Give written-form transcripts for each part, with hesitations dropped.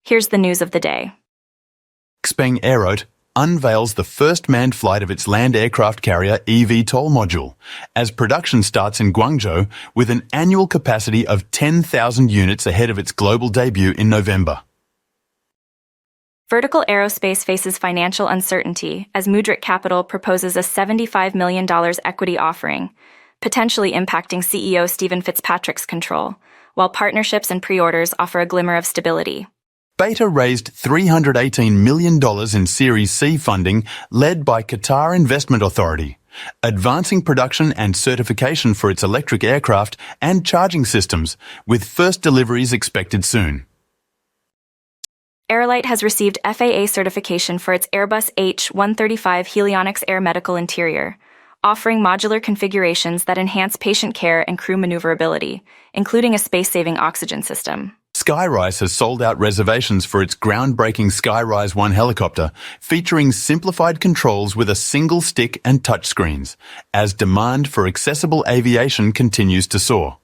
Here's the news of the day. XPeng AeroHT unveils the first manned flight of its land aircraft carrier eVTOL module, as production starts in Guangzhou with an annual capacity of 10,000 units ahead of its global debut in November. Vertical Aerospace faces financial uncertainty as Mudrik Capital proposes a $75 million equity offering, potentially impacting CEO Stephen Fitzpatrick's control, while partnerships and pre-orders offer a glimmer of stability. Beta raised $318 million in Series C funding led by Qatar Investment Authority, advancing production and certification for its electric aircraft and charging systems, with first deliveries expected soon. AeroHT has received FAA certification for its Airbus H135 Helionics Air medical interior, offering modular configurations that enhance patient care and crew maneuverability, including a space-saving oxygen system. Skyrise has sold out reservations for its groundbreaking Skyrise 1 helicopter, featuring simplified controls with a single stick and touchscreens, as demand for accessible aviation continues to soar.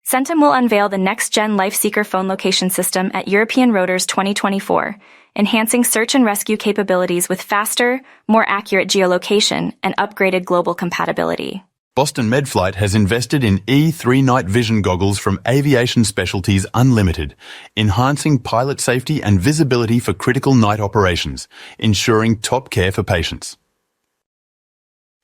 Centum will unveil the next-gen LifeSeeker phone location system at European Rotors 2024, enhancing search and rescue capabilities with faster, more accurate geolocation and upgraded global compatibility. Boston Medflight has invested in E3 night vision goggles from Aviation Specialties Unlimited, enhancing pilot safety and visibility for critical night operations, ensuring top care for patients.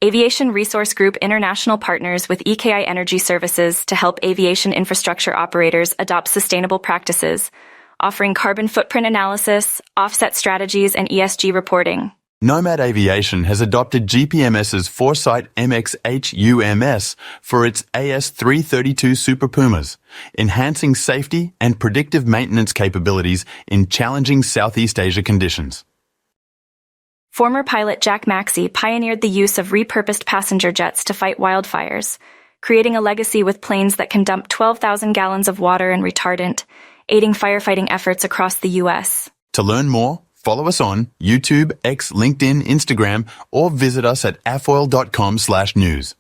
Aviation Resource Group International partners with EKI Energy Services to help aviation infrastructure operators adopt sustainable practices, offering carbon footprint analysis, offset strategies, and ESG reporting. Nomad Aviation has adopted GPMS's Foresight MX-HUMS for its AS332 Super Pumas, enhancing safety and predictive maintenance capabilities in challenging Southeast Asia conditions. Former pilot Jack Maxey pioneered the use of repurposed passenger jets to fight wildfires, creating a legacy with planes that can dump 12,000 gallons of water and retardant, aiding firefighting efforts across the U.S. To learn more, follow us on YouTube, X, LinkedIn, Instagram, or visit us at avfoil.com/news.